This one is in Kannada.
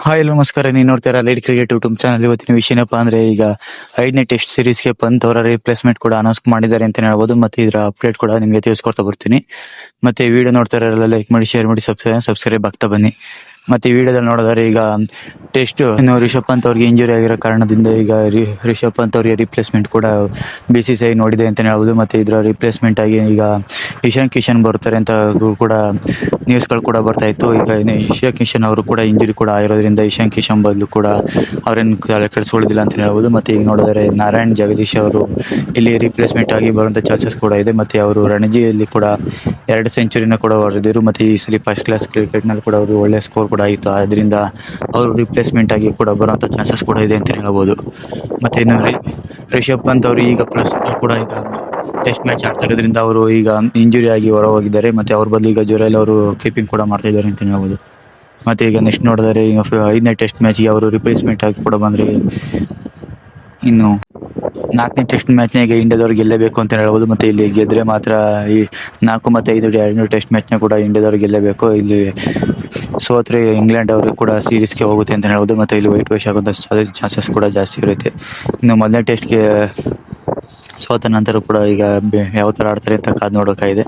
ಹಾಯ್ ನಮಸ್ಕಾರ. ನೀವು ನೋಡ್ತಾ ಲೈಟ್ ಕ್ರಿಕೆಟ್ ಯೂಟ್ಯೂಬ್ ಚಾನಲ್. ಇವತ್ತಿನ ವಿಷಯ ಏನಪ್ಪಾ ಅಂದ್ರೆ, ಈಗ 5ನೇ ಟೆಸ್ಟ್ ಸೀರೀಸ್ಗೆ ಪಂತ್ ಅವರ ರಿಪ್ಲೇಸ್ಮೆಂಟ್ ಕೂಡ ಅನೌನ್ಸ್ ಮಾಡಿದ್ದಾರೆ ಅಂತ ಹೇಳ್ಬೋದು. ಮತ್ತೆ ಇದರ ಅಪ್ಡೇಟ್ ಕೂಡ ನಿಮಗೆ ತಿಳಿಸ್ಕೊಡ್ತಾ ಬರ್ತೀನಿ. ಮತ್ತೆ ಈ ವಿಡಿಯೋ ನೋಡ್ತಾ ಇರೋರೆಲ್ಲ ಲೈಕ್ ಮಾಡಿ, ಶೇರ್ ಮಾಡಿ, ಸಬ್ಸ್ಕ್ರೈಬ್ ಆಗ್ತಾ ಬನ್ನಿ. ಮತ್ತೆ ಈ ವಿಡಿಯೋದಲ್ಲಿ ನೋಡಿದ್ರೆ, ಈಗ ಟೆಸ್ಟ್ ಇನ್ನು ರಿಷಬ್ ಪಂತ್ ಅವ್ರಿಗೆ ಇಂಜುರಿ ಆಗಿರೋ ಕಾರಣದಿಂದ ಈಗ ರಿಷಬ್ ಪಂತ್ ಅವರಿಗೆ ರಿಪ್ಲೇಸ್ಮೆಂಟ್ ಕೂಡ BCCI ನೋಡಿದೆ ಅಂತ ಹೇಳ್ಬೋದು. ಮತ್ತೆ ಇದರ ರಿಪ್ಲೇಸ್ಮೆಂಟ್ ಆಗಿ ಈಗ ಇಶಾನ್ ಕಿಶನ್ ಬರ್ತಾರೆ ಅಂತ ಕೂಡ ನ್ಯೂಸ್ಗಳು ಕೂಡ ಬರ್ತಾ ಇತ್ತು. ಈಗ ಇಶಾನ್ ಕಿಶನ್ ಅವರು ಕೂಡ ಇಂಜುರಿ ಕೂಡ ಆಗಿರೋದ್ರಿಂದ ಇಶಾನ್ ಕಿಶನ್ ಬದಲು ಕೂಡ ಅವರೇನು ಕೆಡಿಸ್ಕೊಳ್ಳೋದಿಲ್ಲ ಅಂತ ಹೇಳ್ಬೋದು. ಮತ್ತೆ ಈಗ ನೋಡಿದರೆ ನಾರಾಯಣ್ ಜಗದೀಶ್ ಅವರು ಇಲ್ಲಿ ರಿಪ್ಲೇಸ್ಮೆಂಟ್ ಆಗಿ ಬರುವಂಥ ಚಾನ್ಸಸ್ ಕೂಡ ಇದೆ. ಮತ್ತೆ ಅವರು ರಣಜಿಯಲ್ಲಿ ಕೂಡ 2 ಸೆಂಚುರಿನ ಕೂಡ ಹೊಡೆದಿರು. ಮತ್ತೆ ಈ ಸಲ ಫಸ್ಟ್ ಕ್ಲಾಸ್ ಕ್ರಿಕೆಟ್ನಲ್ಲಿ ಕೂಡ ಅವರು ಒಳ್ಳೆ ಸ್ಕೋರ್ ಕೂಡ ಆಯಿತು. ಆದ್ದರಿಂದ ಅವರು ರಿಪ್ಲೇಸ್ಮೆಂಟ್ ಆಗಿ ಕೂಡ ಬರುವಂಥ ಚಾನ್ಸಸ್ ಕೂಡ ಇದೆ ಅಂತ ಹೇಳ್ಬೋದು. ಮತ್ತೆ ಇನ್ನು ರಿಷಬ್ ಪಂತ್ ಅವರು ಈಗ ಪ್ರಸ್ತುತ ಕೂಡ ಈಗ ಟೆಸ್ಟ್ ಮ್ಯಾಚ್ ಆಡ್ತಾ ಇರೋದ್ರಿಂದ ಅವರು ಈಗ ಇಂಜುರಿ ಆಗಿ ಹೊರ ಹೋಗಿದ್ದಾರೆ. ಮತ್ತೆ ಅವ್ರ ಬದಲು ಈಗ ಜೊರೆಲ್ ಅವರು ಕೀಪಿಂಗ್ ಕೂಡ ಮಾಡ್ತಾ ಇದ್ದಾರೆ ಅಂತ ಹೇಳ್ಬೋದು. ಮತ್ತೆ ಈಗ ನೆಕ್ಸ್ಟ್ ನೋಡಿದರೆ ಈಗ 5ನೇ ಟೆಸ್ಟ್ ಮ್ಯಾಚ್ಗೆ ಅವರು ರಿಪ್ಲೇಸ್ಮೆಂಟ್ ಆಗಿ ಕೂಡ ಬಂದರೆ, ಇನ್ನು 4ನೇ ಟೆಸ್ಟ್ ಮ್ಯಾಚ್ನಾಗ ಇಂಡಿಯಾದವ್ರು ಗೆಲ್ಲಬೇಕು ಅಂತ ಹೇಳ್ಬೋದು. ಮತ್ತು ಇಲ್ಲಿ ಗೆದ್ದರೆ ಮಾತ್ರ ಈ 4 ಮತ್ತು 5 2 ಟೆಸ್ಟ್ ಮ್ಯಾಚ್ನ ಕೂಡ ಇಂಡಿಯಾದವ್ರು ಗೆಲ್ಲಬೇಕು. ಇಲ್ಲಿ ಸೋತ್ರೆ ಇಂಗ್ಲೆಂಡ್ ಅವರು ಕೂಡ ಸೀರೀಸ್ಗೆ ಹೋಗುತ್ತೆ ಅಂತ ಹೇಳ್ಬೋದು. ಮತ್ತು ಇಲ್ಲಿ ವೈಟ್ ವಾಶ್ ಆಗೋಂಥ ಚಾನ್ಸಸ್ ಕೂಡ ಜಾಸ್ತಿ ಇರುತ್ತೆ. ಇನ್ನು ಮೊದಲನೇ ಟೆಸ್ಟ್ಗೆ ಸೋತ ನಂತರ ಕೂಡ ಈಗ ಯಾವ ಥರ ಆಡ್ತಾರೆ ಅಂತ ಕಾದು ನೋಡೋಕ್ಕಾಗಿದೆ.